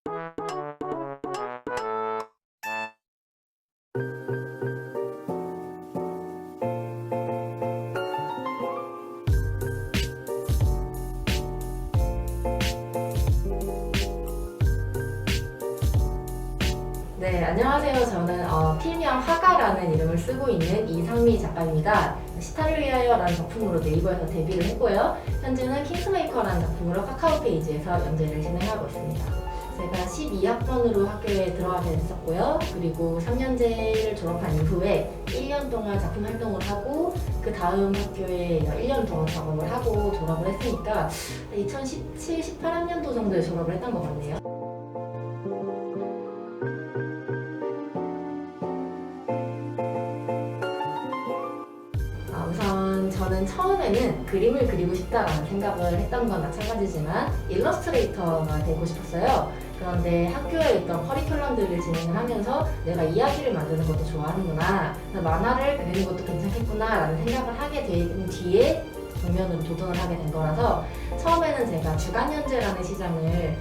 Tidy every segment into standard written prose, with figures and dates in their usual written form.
네, 안녕하세요. 저는 필명 화가라는 이름을 쓰고 있는 이상미 작가입니다. 시타를 위하여라는 작품으로 네이버에서 데뷔를 했고요. 현재는 킹스메이커라는 작품으로 카카오 페이지에서 연재를 진행하고 있습니다. 제가 12학번으로 학교에 들어가게 됐었고요. 그리고 3년제를 졸업한 이후에 1년 동안 작품 활동을 하고 그 다음 학교에 1년 동안 작업을 하고 졸업을 했으니까 2017, 18학년도 정도에 졸업을 했던 것 같네요. 우선 저는 처음에는 그림을 그리고 싶다라는 생각을 했던 건 마찬가지지만 일러스트레이터가 되고 싶었어요. 그런데 학교에 있던 커리큘럼들을 진행을 하면서 내가 이야기를 만드는 것도 좋아하는구나, 만화를 그리는 것도 괜찮겠구나 라는 생각을 하게 된 뒤에 정면으로 도전을 하게 된 거라서 처음에는 제가 주간연재라는 시장을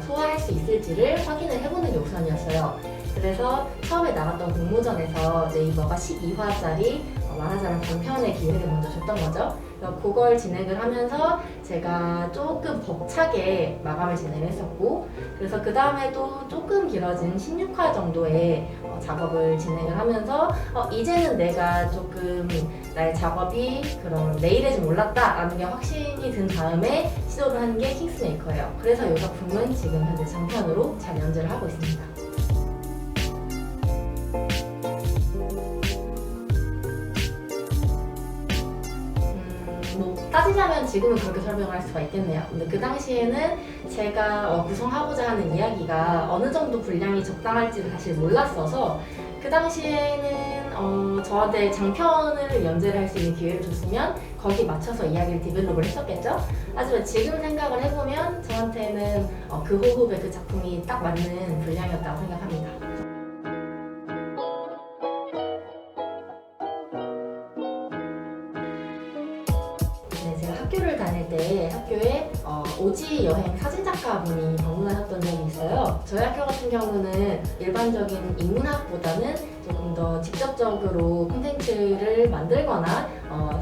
소화할 수 있을지를 확인을 해보는 게 우선이었어요. 그래서 처음에 나갔던 공모전에서 네이버가 12화짜리 만화자랑 단편의 기회를 먼저 줬던 거죠. 그래서 그걸 진행을 하면서 제가 조금 벅차게 마감을 진행을 했었고, 그래서 그 다음에도 조금 길어진 16화 정도의 작업을 진행을 하면서 이제는 내가 조금 나의 작업이 그런 내일에 좀 올랐다라는 게 확신이 든 다음에 시도를 하는 게 킹스메이커예요. 그래서 이 작품은 지금 현재 장편으로 잘 연재를 하고 있습니다. 따지자면 지금은 그렇게 설명을 할 수가 있겠네요. 근데 그 당시에는 제가 구성하고자 하는 이야기가 어느 정도 분량이 적당할지를 사실 몰랐어서 그 당시에는 저한테 장편을 연재를 할 수 있는 기회를 줬으면 거기 맞춰서 이야기를 디벨롭을 했었겠죠? 하지만 지금 생각을 해보면 저한테는 그 호흡에 그 작품이 딱 맞는 분량이었다고 생각합니다. 네, 제가 학교를 다닐 때 학교에 오지 여행 사진작가분이 방문하셨던 적이 있어요. 저희 학교 같은 경우는 일반적인 인문학보다는 조금 더 직접적으로 콘텐츠를 만들거나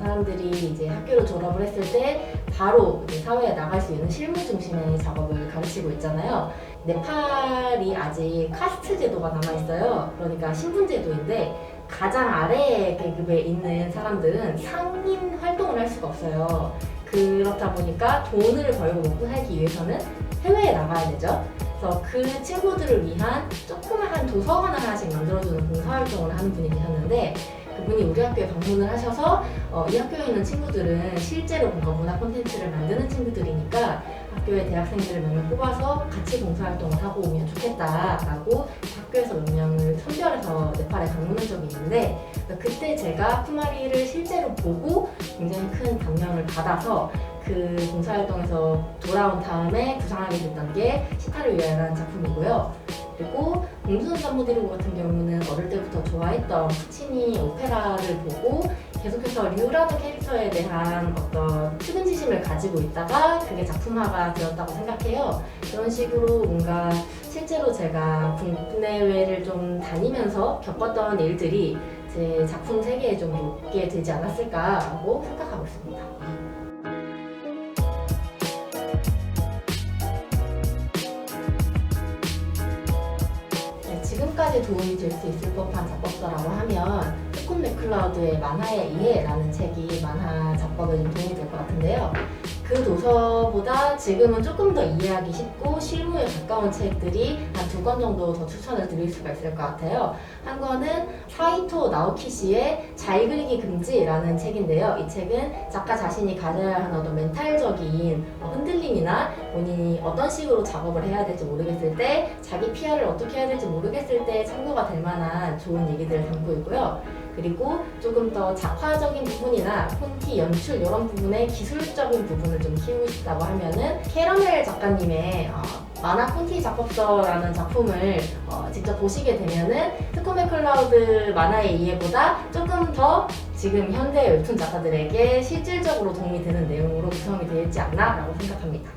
사람들이 이제 학교를 졸업을 했을 때 바로 이제 사회에 나갈 수 있는 실무 중심의 작업을 가르치고 있잖아요. 네팔이 아직 카스트 제도가 남아있어요. 그러니까 신분 제도인데 가장 아래 계급에 있는 사람들은 상인 활동을 할 수가 없어요. 그렇다 보니까 돈을 벌고 먹고 살기 위해서는 해외에 나가야 되죠. 그래서 그 친구들을 위한 조그마한 도서관을 하나씩 만들어주는 봉사활동을 하는 분이 계셨는데 그분이 우리 학교에 방문을 하셔서 이 학교에 있는 친구들은 실제로 뭔가 문화 콘텐츠를 만드는 친구들이니까 학교의 대학생들을 몇 명 뽑아서 같이 봉사활동을 하고 오면 좋겠다라고 학교에서 몇 명을 선별해서 네팔에 방문한 적이 있는데 그때 제가 쿠마리를 실제로 보고 굉장히 큰 감명을 받아서 그 봉사활동에서 돌아온 다음에 구상하게 됐던 게 시타를 위하여라는 작품이고요. 그리고 공주전담 모델고 같은 경우는 어릴 때부터 좋아했던 푸치니 오페라를 보고 계속해서 류라는 캐릭터에 대한 어떤 측은지심을 가지고 있다가 그게 작품화가 되었다고 생각해요. 그런 식으로 뭔가 실제로 제가 국내외를 좀 다니면서 겪었던 일들이 제 작품 세계에 좀 녹게 되지 않았을까라고 생각하고 있습니다. 지금까지 도움이 될 수 있을 법한 작법서라고 하면 스콧 맥클라우드의 만화의 이해라는 책이 만화 작법에 좀 도움이 될 것 같은데요. 그 도서보다 지금은 조금 더 이해하기 쉽고 실무에 가까운 책들이 한 2권 정도 더 추천을 드릴 수가 있을 것 같아요. 한 권은 사이토 나오키 씨의 잘 그리기 금지라는 책인데요. 이 책은 작가 자신이 가져야 하는 어떤 멘탈적인 흔들림이나 본인이 어떤 식으로 작업을 해야 될지 모르겠을 때 자기 PR을 어떻게 해야 될지 모르겠을 때 참고가 될 만한 좋은 얘기들을 담고 있고요. 그리고 조금 더 작화적인 부분이나 폰티, 연출 이런 부분의 기술적인 부분을 좀 키우고 싶다고 하면은 캐러멜 작가님의 만화 폰티 작법서라는 작품을 직접 보시게 되면은 스콧 맥클라우드 만화의 이해보다 조금 더 지금 현대 웹툰 작가들에게 실질적으로 도움이 되는 내용으로 구성이 되어 있지 않나 라고 생각합니다.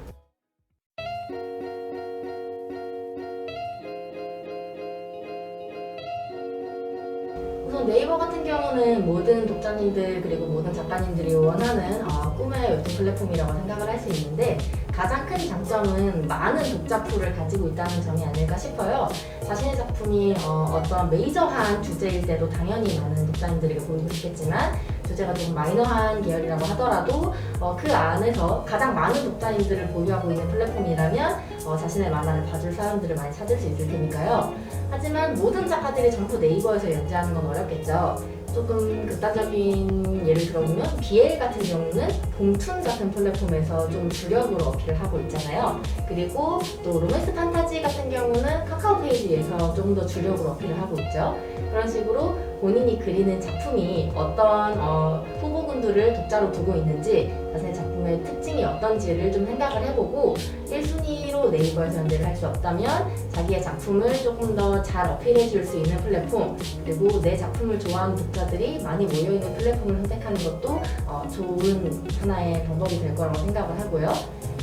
네이버 같은 경우는 모든 독자님들 그리고 모든 작가님들이 원하는 꿈의 웹툰 플랫폼이라고 생각을 할 수 있는데 가장 큰 장점은 많은 독자풀을 가지고 있다는 점이 아닐까 싶어요. 자신의 작품이 어떤 메이저한 주제일 때도 당연히 많은 독자님들에게 보이고 있겠지만 주제가 좀 마이너한 계열이라고 하더라도 그 안에서 가장 많은 독자님들을 보유하고 있는 플랫폼이라면 자신의 만화를 봐줄 사람들을 많이 찾을 수 있을 테니까요. 하지만 모든 작가들이 전부 네이버에서 연재하는 건 어렵겠죠. 조금 극단적인 예를 들어보면 BL 같은 경우는 봄툰 같은 플랫폼에서 좀 주력으로 어필을 하고 있잖아요. 그리고 또 로맨스 판타지 같은 경우는 카카오 페이지에서 좀 더 주력으로 어필을 하고 있죠. 그런 식으로 본인이 그리는 작품이 어떤 후보군들을 독자로 두고 있는지 자신의 작품의 특징이 어떤지를 좀 생각을 해보고 1순위로 네이버에서 연재를 할 수 없다면 자기의 작품을 조금 더 잘 어필해 줄 수 있는 플랫폼 그리고 내 작품을 좋아하는 독자들이 많이 모여있는 플랫폼을 선택하는 것도 좋은 하나의 방법이 될 거라고 생각을 하고요.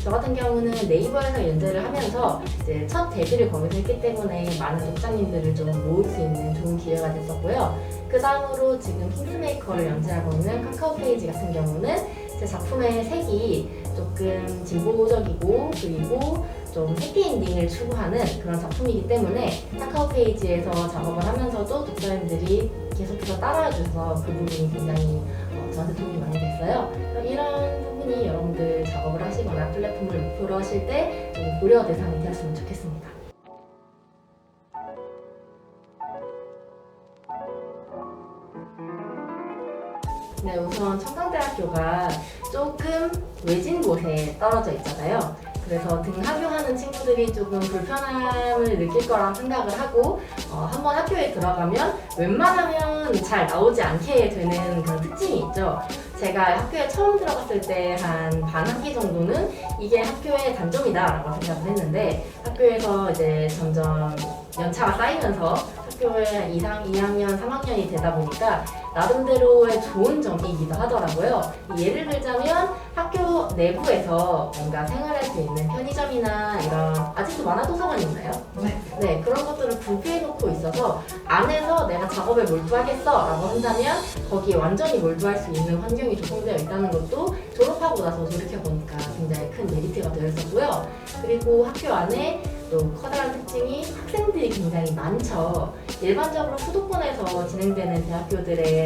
저 같은 경우는 네이버에서 연재를 하면서 이제 첫 데뷔를 거기서 했기 때문에 많은 독자님들을 좀 모을 수 있는 좋은 기회가 됐었고요. 그 다음으로 지금 킹스메이커를 연재하고 있는 카카오 페이지 같은 경우는 제 작품의 색이 조금 진보적이고 그리고 좀 해피엔딩을 추구하는 그런 작품이기 때문에 카카오 페이지에서 작업을 하면서도 독자님들이 계속해서 따라와 주셔서 그 부분이 굉장히 저한테 도움이 많이 됐어요. 이런 부분이 여러분들 작업을 하시거나 플랫폼을 목표로 하실 때 좀 고려 대상이 되었으면 좋겠습니다. 네, 우선 청강대학교가 조금 외진 곳에 떨어져 있잖아요. 그래서 등하교하는 친구들이 조금 불편함을 느낄 거라고 생각을 하고 한번 학교에 들어가면 웬만하면 잘 나오지 않게 되는 그런 특징이 있죠. 제가 학교에 처음 들어갔을 때 한 반 학기 정도는 이게 학교의 단점이다라고 생각을 했는데 학교에서 이제 점점 연차가 쌓이면서 학교에 2학년, 3학년이 되다 보니까 나름대로의 좋은 점이기도 하더라고요. 예를 들자면 학교 내부에서 뭔가 생활할 수 있는 편의점이나 이런 아직도 만화도서관이 있나요? 네, 그런 것들을 구비해 놓고 있어서 안에서 내가 작업에 몰두하겠어 라고 한다면 거기에 완전히 몰두할 수 있는 환경이 조성되어 있다는 것도 졸업하고 나서 돌이켜보니까 굉장히 큰 메리트가 되었었고요. 그리고 학교 안에 또 커다란 특징이 학생들이 굉장히 많죠. 일반적으로 수도권에서 진행되는 대학교들의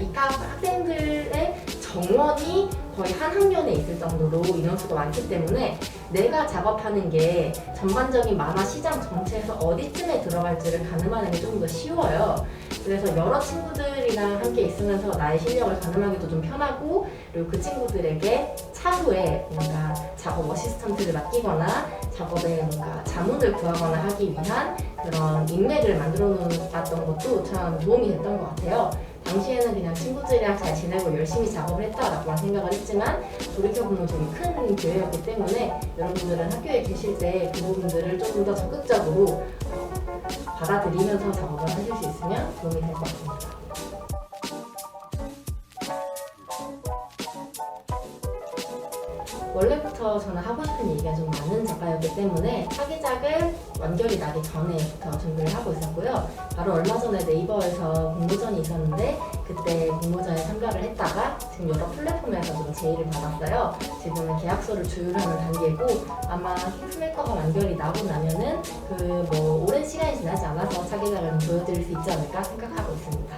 입학 학생들의 정원이 거의 한 학년에 있을 정도로 인원수가 많기 때문에 내가 작업하는 게 전반적인 만화 시장 전체에서 어디쯤에 들어갈지를 가늠하는 게 좀 더 쉬워요. 그래서 여러 친구들이랑 함께 있으면서 나의 실력을 가늠하기도 좀 편하고 그리고 그 친구들에게 차후에 뭔가 작업 어시스턴트를 맡기거나 작업에 뭔가 자문을 구하거나 하기 위한 그런 인맥을 만들어 놓았던 것도 참 도움이 됐던 것 같아요. 당시에는 그냥 친구들이랑 잘 지내고 열심히 작업을 했다라고 생각을 했지만 돌이켜보면 좀 큰 기회였기 때문에 여러분들은 학교에 계실 때 그 부분들을 조금 더 적극적으로 받아들이면서 작업을 하실 수 있으면 도움이 될 것 같습니다. 원래부터 저는 하고 싶은 얘기가 좀 많은 작가였기 때문에 차기작을 완결이 나기 전에부터 준비를 하고 있었고요. 바로 얼마 전에 네이버에서 공모전이 있었는데 그때 공모전에 참가를 했다가 지금 여러 플랫폼에서 좀 제의를 받았어요. 지금은 계약서를 조율하는 단계고 아마 킹스메이커가 완결이 나고 나면은 오랜 시간이 지나지 않아서 차기작을 보여드릴 수 있지 않을까 생각하고 있습니다.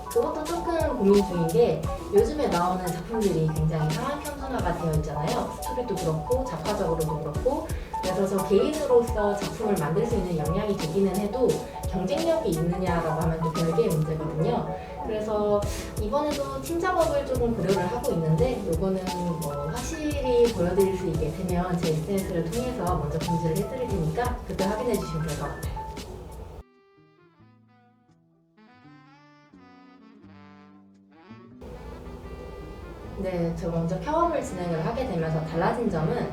그것도 조금 고민 중인 게 요즘에 나오는 작품들이 굉장히 상황 편준화가 되어 있잖아요. 스토리도 그렇고 작화적으로도 그렇고 그래서 저 개인으로서 작품을 만들 수 있는 역량이 되기는 해도 경쟁력이 있느냐라고 하면 또 별개의 문제거든요. 그래서 이번에도 팀 작업을 조금 고려를 하고 있는데 이거는 확실히 보여드릴 수 있게 되면 제 SNS를 통해서 먼저 공지를 해드릴 테니까 그때 확인해 주시면 될 것 같아요. 네, 저 먼저 경험을 진행을 하게 되면서 달라진 점은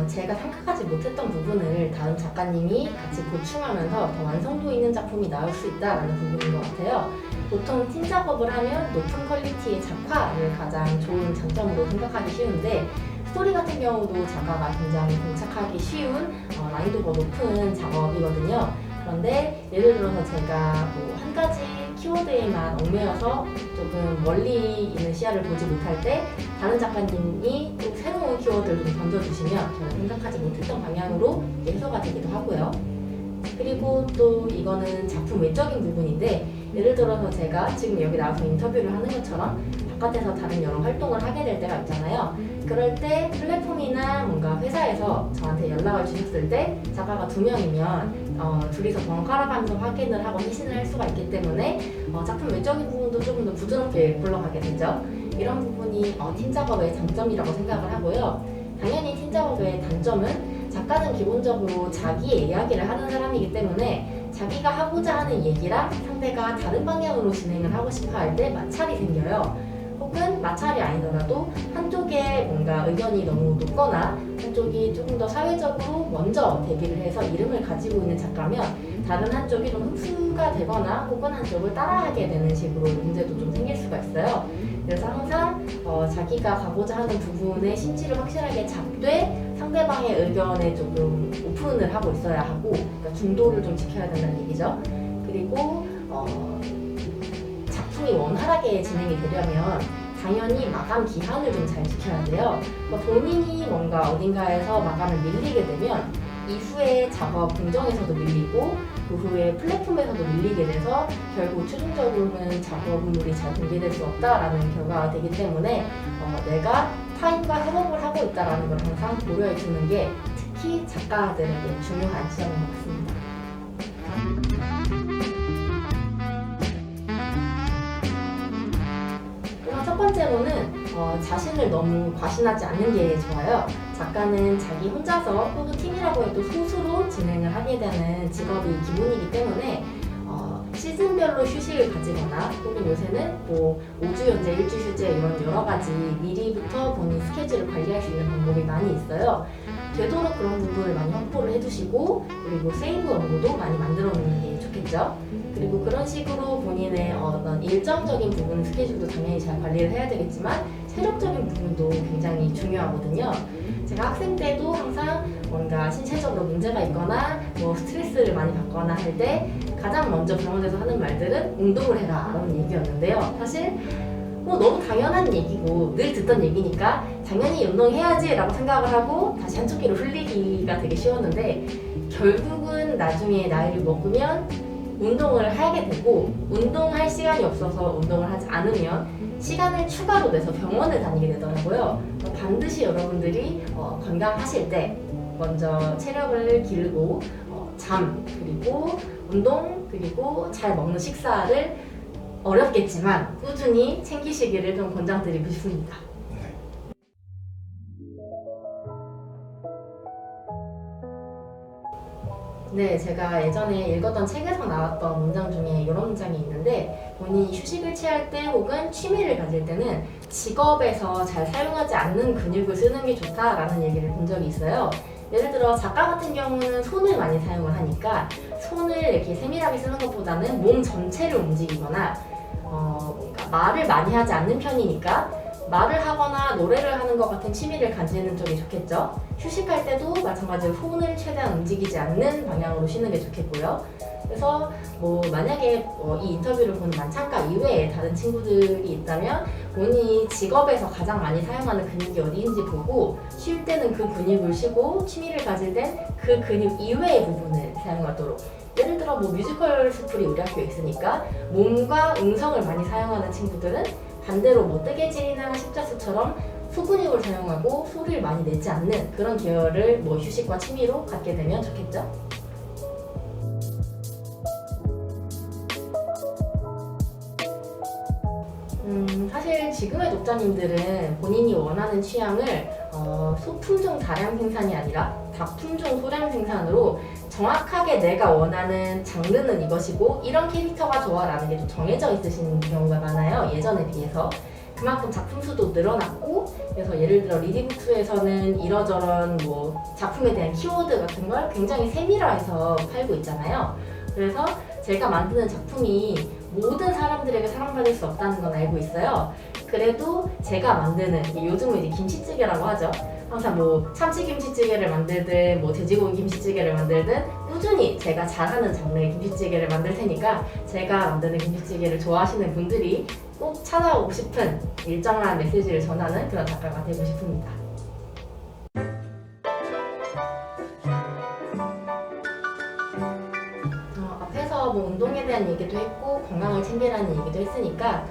제가 생각하지 못했던 부분을 다른 작가님이 같이 보충하면서 더 완성도 있는 작품이 나올 수 있다는 부분인 것 같아요. 보통 팀 작업을 하면 높은 퀄리티의 작화를 가장 좋은 장점으로 생각하기 쉬운데 스토리 같은 경우도 작가가 굉장히 동착하기 쉬운 난이도가 높은 작업이거든요. 그런데 예를 들어서 제가 뭐 한 가지 키워드에만 얽매여서 조금 멀리 있는 시야를 보지 못할 때 다른 작가님이 또 새로운 키워드를 좀 던져주시면 저는 생각하지 못했던 방향으로 해소가 되기도 하고요. 그리고 또 이거는 작품 외적인 부분인데 예를 들어서 제가 지금 여기 나와서 인터뷰를 하는 것처럼 바깥에서 다른 여러 활동을 하게 될 때가 있잖아요. 그럴 때 플랫폼이나 뭔가 회사에서 저한테 연락을 주셨을 때 작가가 2명이면 둘이서 번갈아 가면서 확인을 하고 회신을 할 수가 있기 때문에 작품 외적인 부분도 조금 더 부드럽게 굴러가게 되죠. 이런 부분이 팀 작업의 장점이라고 생각을 하고요. 당연히 팀 작업의 단점은 작가는 기본적으로 자기의 이야기를 하는 사람이기 때문에 자기가 하고자 하는 얘기랑 상대가 다른 방향으로 진행을 하고 싶어 할 때 마찰이 생겨요. 혹은 마찰이 아니더라도 한쪽에 뭔가 의견이 너무 높거나 한쪽이 조금 더 사회적으로 먼저 데뷔를 해서 이름을 가지고 있는 작가면 다른 한쪽이 좀 흡수가 되거나 혹은 한쪽을 따라하게 되는 식으로 문제도 좀 생길 수가 있어요. 그래서 항상 자기가 가고자 하는 부분의 심지를 확실하게 잡되 상대방의 의견에 조금 오픈을 하고 있어야 하고, 그러니까 중도를 좀 지켜야 된다는 얘기죠. 그리고 작품이 원활하게 진행이 되려면 당연히 마감 기한을 좀 잘 지켜야 돼요. 본인이 뭔가 어딘가에서 마감을 밀리게 되면 이후에 작업 공정에서도 밀리고 그 후에 플랫폼에서도 밀리게 돼서 결국 최종적으로는 작업물이 잘 공개될 수 없다라는 결과가 되기 때문에 내가 타인과 협업을 하고 있다는 걸 항상 고려해 주는 게 특히 작가들에게 중요한 지점인 것 같습니다. 첫 번째로는 자신을 너무 과신하지 않는 게 좋아요. 작가는 자기 혼자서 혹은 팀이라고 해도 소수로 진행을 하게 되는 직업이 기본이기 때문에 시즌별로 휴식을 가지거나 혹은 요새는 뭐 5주 연재, 1주 휴재 이런 여러 가지 미리부터 본인 스케줄을 관리할 수 있는 방법이 많이 있어요. 되도록 그런 부분을 많이 확보를 해두시고 그리고 세이브 원고도 많이 만들어 놓는 게 좋겠죠. 그리고 그런 식으로 본인의 어떤 일정적인 부분 스케줄도 당연히 잘 관리를 해야 되겠지만 체력적인 부분도 굉장히 중요하거든요. 제가 학생 때도 항상 뭔가 신체적으로 문제가 있거나 뭐 스트레스를 많이 받거나 할 때 가장 먼저 병원에서 하는 말들은 운동을 해라 라는 얘기였는데요. 사실 너무 당연한 얘기고 늘 듣던 얘기니까 당연히 운동해야지 라고 생각을 하고 다시 한쪽 귀로 흘리기가 되게 쉬웠는데 결국은 나중에 나이를 먹으면 운동을 하게 되고 운동할 시간이 없어서 운동을 하지 않으면 시간을 추가로 내서 병원을 다니게 되더라고요. 반드시 여러분들이 건강하실 때 먼저 체력을 기르고 잠 그리고 운동 그리고 잘 먹는 식사를 어렵겠지만 꾸준히 챙기시기를 좀 권장드리고 싶습니다. 네, 제가 예전에 읽었던 책에서 나왔던 문장 중에 이런 문장이 있는데 본인이 휴식을 취할 때 혹은 취미를 가질 때는 직업에서 잘 사용하지 않는 근육을 쓰는 게 좋다라는 얘기를 본 적이 있어요. 예를 들어 작가 같은 경우는 손을 많이 사용을 하니까 손을 이렇게 세밀하게 쓰는 것보다는 몸 전체를 움직이거나 뭔가 말을 많이 하지 않는 편이니까 말을 하거나 노래를 하는 것 같은 취미를 가지는 쪽이 좋겠죠. 휴식할 때도 마찬가지로 손을 최대한 움직이지 않는 방향으로 쉬는 게 좋겠고요. 그래서 만약에 이 인터뷰를 보는 만창가 이외에 다른 친구들이 있다면 본인이 직업에서 가장 많이 사용하는 근육이 어디인지 보고 쉴 때는 그 근육을 쉬고 취미를 가질 땐 그 근육 이외의 부분을 사용하도록. 예를 들어 뮤지컬 스쿨이 우리 학교에 있으니까 몸과 음성을 많이 사용하는 친구들은 반대로 뜨개질이나 십자수처럼 소근육을 사용하고 소리를 많이 내지 않는 그런 계열을 휴식과 취미로 갖게 되면 좋겠죠. 사실 지금의 독자님들은 본인이 원하는 취향을 소품종 다량 생산이 아니라 다품종 소량 생산으로 정확하게 내가 원하는 장르는 이것이고 이런 캐릭터가 좋아 라는 게 좀 정해져 있으신 경우가 많아요. 예전에 비해서. 그만큼 작품 수도 늘어났고 그래서 예를 들어 리디북스에서는 이러저런 작품에 대한 키워드 같은 걸 굉장히 세밀화해서 팔고 있잖아요. 그래서 제가 만드는 작품이 모든 사람들에게 사랑받을 수 없다는 건 알고 있어요. 그래도 제가 만드는, 요즘은 이제 김치찌개라고 하죠. 항상 뭐 참치김치찌개를 만들든 뭐 돼지고기 김치찌개를 만들든 꾸준히 제가 잘하는 장르의 김치찌개를 만들 테니까 제가 만드는 김치찌개를 좋아하시는 분들이 꼭 찾아오고 싶은 일정한 메시지를 전하는 그런 작가가 되고 싶습니다. 앞에서 뭐 운동에 대한 얘기도 했고 건강을 챙기라는 얘기도 했으니까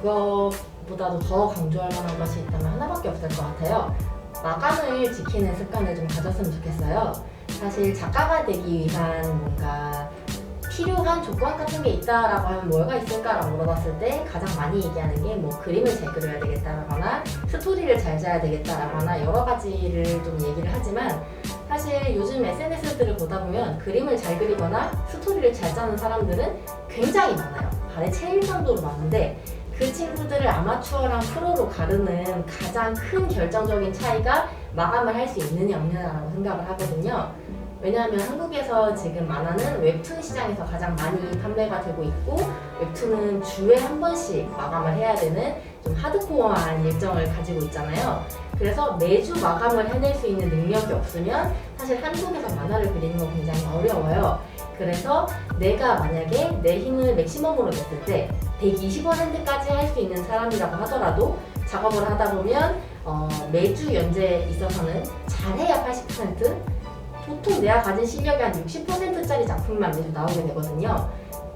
그거보다도 더 강조할 만한 것이 있다면 하나밖에 없을 것 같아요. 마감을 지키는 습관을 좀 가졌으면 좋겠어요. 사실 작가가 되기 위한 뭔가 필요한 조건 같은 게 있다라고 하면 뭐가 있을까라고 물어봤을 때 가장 많이 얘기하는 게 뭐 그림을 잘 그려야 되겠다라거나 스토리를 잘 짜야 되겠다라거나 여러 가지를 좀 얘기를 하지만 사실 요즘 SNS들을 보다 보면 그림을 잘 그리거나 스토리를 잘 짜는 사람들은 굉장히 많아요. 발에 채일 정도로 많은데 그 친구들을 아마추어랑 프로로 가르는 가장 큰 결정적인 차이가 마감을 할 수 있느냐 없느냐라고 생각을 하거든요. 왜냐하면 한국에서 지금 만화는 웹툰 시장에서 가장 많이 판매가 되고 있고 웹툰은 주에 한 번씩 마감을 해야 되는 좀 하드코어한 일정을 가지고 있잖아요. 그래서 매주 마감을 해낼 수 있는 능력이 없으면 사실 한국에서 만화를 그리는 건 굉장히 어려워요. 그래서 내가 만약에 내 힘을 맥시멈으로 냈을 때 120%까지 할 수 있는 사람이라고 하더라도 작업을 하다 보면 매주 연재에 있어서는 잘해야 80%, 보통 내가 가진 실력이 한 60%짜리 작품만 매주 나오게 되거든요.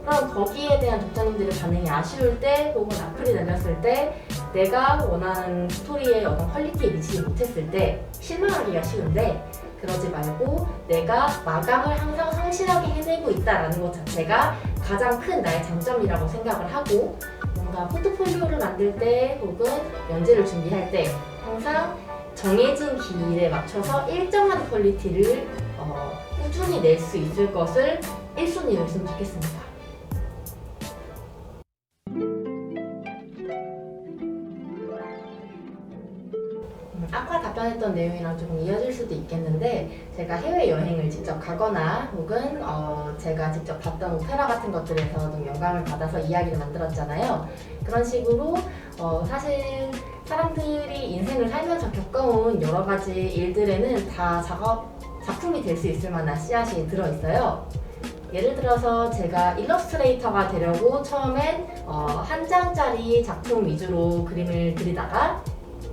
그럼 거기에 대한 독자님들의 반응이 아쉬울 때 혹은 악플이 달렸을 때 내가 원하는 스토리의 어떤 퀄리티에 미치지 못했을 때 실망하기가 쉬운데 그러지 말고 내가 마감을 항상 성실하게 해내고 있다는 것 자체가 가장 큰 나의 장점이라고 생각을 하고 뭔가 포트폴리오를 만들 때 혹은 연재를 준비할 때 항상 정해진 기일에 맞춰서 일정한 퀄리티를 꾸준히 낼 수 있을 것을 1순위로 했으면 좋겠습니다. 아까 답변했던 내용이랑 조금 이어질 수도 있겠는데 제가 해외여행을 직접 가거나 혹은 제가 직접 봤던 오페라 같은 것들에서 좀 영감을 받아서 이야기를 만들었잖아요. 그런 식으로 사실 사람들이 인생을 살면서 겪어온 여러 가지 일들에는 다 작품이 될 수 있을 만한 씨앗이 들어있어요. 예를 들어서 제가 일러스트레이터가 되려고 처음엔 한 장짜리 작품 위주로 그림을 그리다가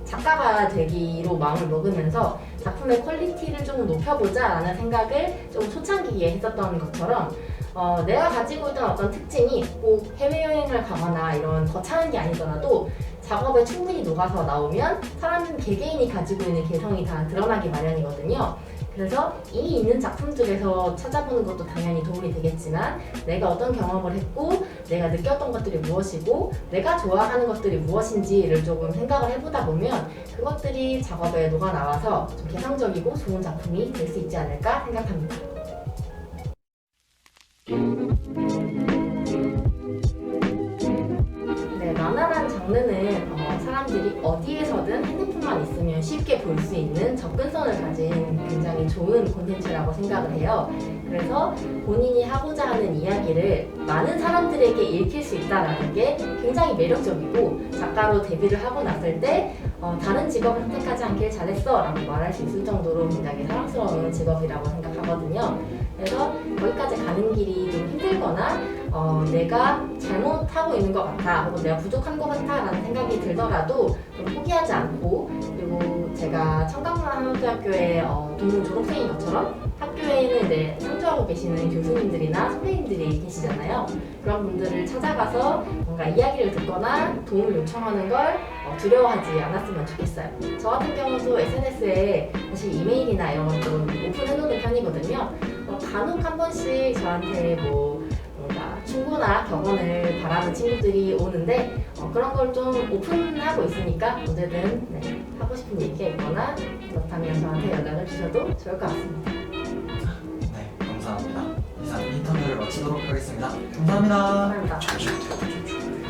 작가가 되기로 마음을 먹으면서 작품의 퀄리티를 좀 높여보자 라는 생각을 좀 초창기에 했었던 것처럼 내가 가지고 있던 어떤 특징이 꼭 해외여행을 가거나 이런 거창한 게 아니더라도 작업에 충분히 녹아서 나오면 사람 개개인이 가지고 있는 개성이 다 드러나기 마련이거든요. 그래서 이미 있는 작품들에서 찾아보는 것도 당연히 도움이 되겠지만 내가 어떤 경험을 했고 내가 느꼈던 것들이 무엇이고 내가 좋아하는 것들이 무엇인지를 조금 생각을 해보다 보면 그것들이 작업에 녹아나와서 좀 개성적이고 좋은 작품이 될 수 있지 않을까 생각합니다. 네, 만화라는 장르는 사람들이 어디에서든 핸드폰만 있으면 쉽게 볼 수 있는 접근성을 가진 굉장히 좋은 콘텐츠라고 생각을 해요. 그래서 본인이 하고자 하는 이야기를 많은 사람들에게 읽힐 수 있다는 게 굉장히 매력적이고 작가로 데뷔를 하고 났을 때 다른 직업을 선택하지 않길 잘했어 라고 말할 수 있을 정도로 굉장히 사랑스러운 직업이라고 생각하거든요. 그래서 거기까지 가는 길이 좀 힘들거나 내가 잘못하고 있는 것 같아 혹은 내가 부족한 것 같아 라는 생각이 들더라도 좀 포기하지 않고 그리고 제가 청강문화한국대학교의 동문 졸업생인 것처럼 학교에는 이제 상주하고 계시는 교수님들이나 선배님들이 계시잖아요. 그런 분들을 찾아가서 뭔가 이야기를 듣거나 도움을 요청하는 걸 두려워하지 않았으면 좋겠어요. 저 같은 경우도 SNS에 사실 이메일이나 이런 걸 좀 오픈해놓는 편이거든요. 간혹 한 번씩 저한테 뭔가 충고나 격언을 바라는 친구들이 오는데 그런 걸 좀 오픈하고 있으니까 언제든 하고 싶은 얘기가 있거나 그렇다면 저한테 연락을 주셔도 좋을 것 같습니다. 네, 감사합니다. 이상 인터뷰를 마치도록 하겠습니다. 감사합니다. 감사합니다.